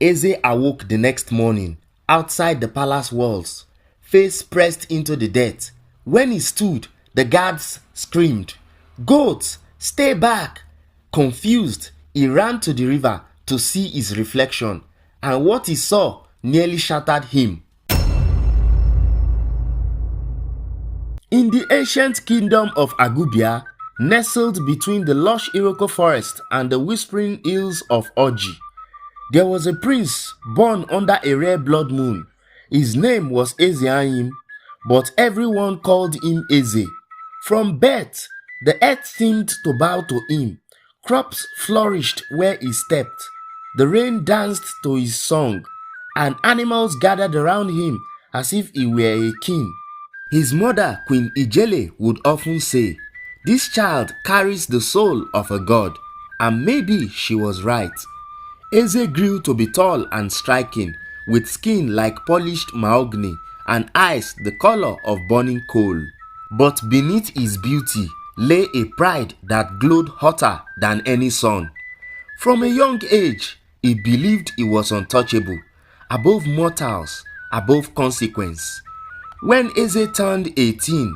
Eze awoke the next morning outside the palace walls, face pressed into the dirt. When he stood, the guards screamed, "Goats, stay back!" Confused, he ran to the river to see his reflection, and what he saw nearly shattered him. In the ancient kingdom of Agubia, nestled between the lush Iroko forest and the whispering hills of Oji, there was a prince born under a rare blood moon. His name was Ezeayim, but everyone called him Eze. From birth, the earth seemed to bow to him. Crops flourished where he stepped. The rain danced to his song, and animals gathered around him as if he were a king. His mother, Queen Ijele, would often say, "This child carries the soul of a god," and maybe she was right. Eze grew to be tall and striking, with skin like polished mahogany and eyes the color of burning coal. But beneath his beauty lay a pride that glowed hotter than any sun. From a young age, he believed he was untouchable, above mortals, above consequence. When Eze turned 18,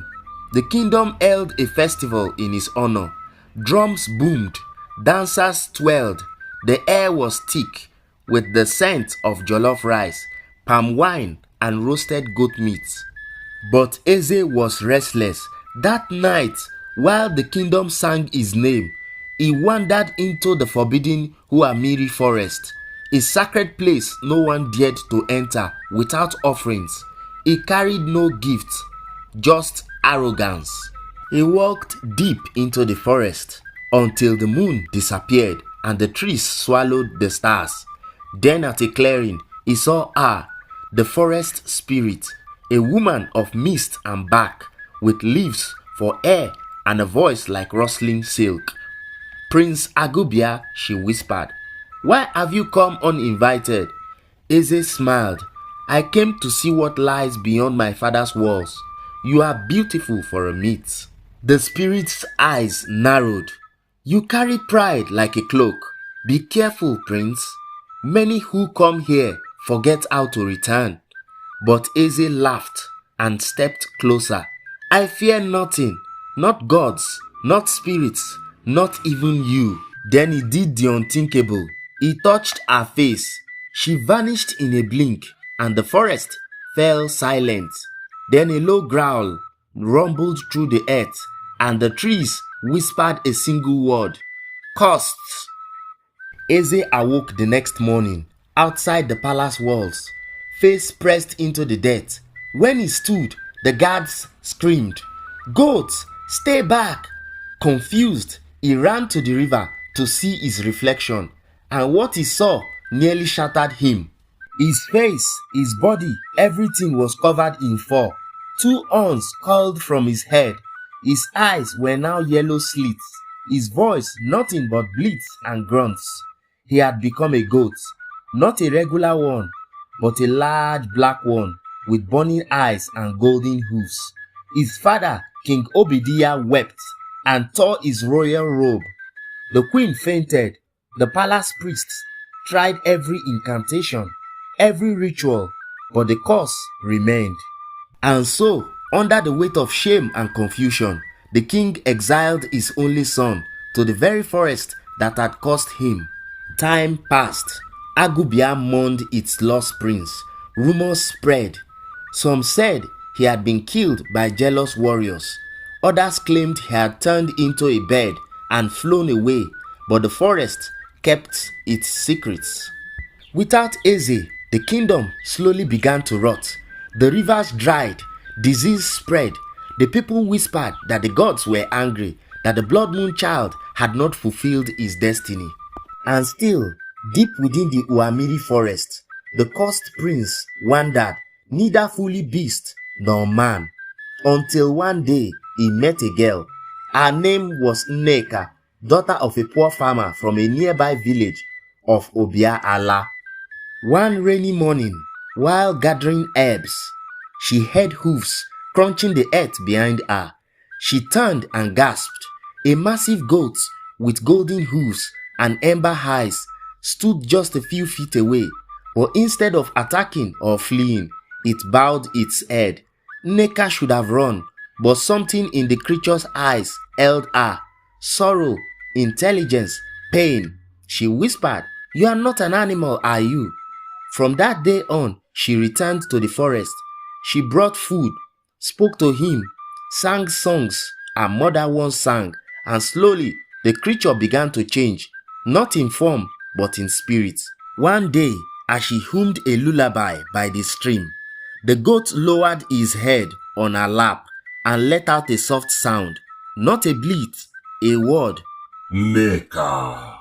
the kingdom held a festival in his honor. Drums boomed, dancers twirled, the air was thick with the scent of jollof rice, palm wine, and roasted goat meat. But Eze was restless. That night, while the kingdom sang his name, he wandered into the forbidden Huamiri forest, a sacred place no one dared to enter without offerings. He carried no gifts, just arrogance. He walked deep into the forest until the moon disappeared and the trees swallowed the stars. Then at a clearing, he saw her, the forest spirit, a woman of mist and bark, with leaves for hair and a voice like rustling silk. "Prince Agubia," she whispered, "why have you come uninvited?" Eze smiled. "I came to see what lies beyond my father's walls. You are beautiful for a myth." The spirit's eyes narrowed. "You carry pride like a cloak. Be careful, prince. Many who come here forget how to return." But Eze laughed and stepped closer. "I fear nothing, not gods, not spirits, not even you." Then he did the unthinkable. He touched her face. She vanished in a blink, and the forest fell silent. Then a low growl rumbled through the earth, and the trees whispered a single word: "Costs." Eze awoke the next morning outside the palace walls, face pressed into the dirt. When he stood, the guards screamed, "Goats, stay back!" Confused, he ran to the river to see his reflection, and what he saw nearly shattered him. His face, his body, everything was covered in fur. 2 horns curled from his head. His eyes were now yellow slits. His voice nothing but bleats and grunts. He had become a goat, not a regular one, but a large black one with burning eyes and golden hooves. His father, King Obidiya, wept and tore his royal robe. The queen fainted. The palace priests tried every incantation, every ritual, but the curse remained. And so, under the weight of shame and confusion, the king exiled his only son to the very forest that had cursed him. Time passed. Agubia mourned its lost prince. Rumors spread. Some said he had been killed by jealous warriors. Others claimed he had turned into a bird and flown away, but the forest kept its secrets. Without Eze, the kingdom slowly began to rot. The rivers dried, disease spread. The people whispered that the gods were angry, that the blood moon child had not fulfilled his destiny. And still, deep within the Uamiri forest, the cursed prince wandered, neither fully beast nor man, until one day he met a girl. Her name was Nneka, daughter of a poor farmer from a nearby village of Obia Allah. One rainy morning, while gathering herbs, she heard hoofs crunching the earth behind her. She turned and gasped. A massive goat with golden hooves and amber eyes stood just a few feet away, But instead of attacking or fleeing, it bowed its head. Nneka should have run, but something in the creature's eyes held her. Sorrow, intelligence, pain. She whispered, "You are not an animal, are you?" From that day on, she returned to the forest. She brought food, spoke to him, sang songs her mother once sang, and slowly the creature began to change, not in form, but in spirit. One day, as she hummed a lullaby by the stream, the goat lowered his head on her lap and let out a soft sound, not a bleat, a word. Nneka.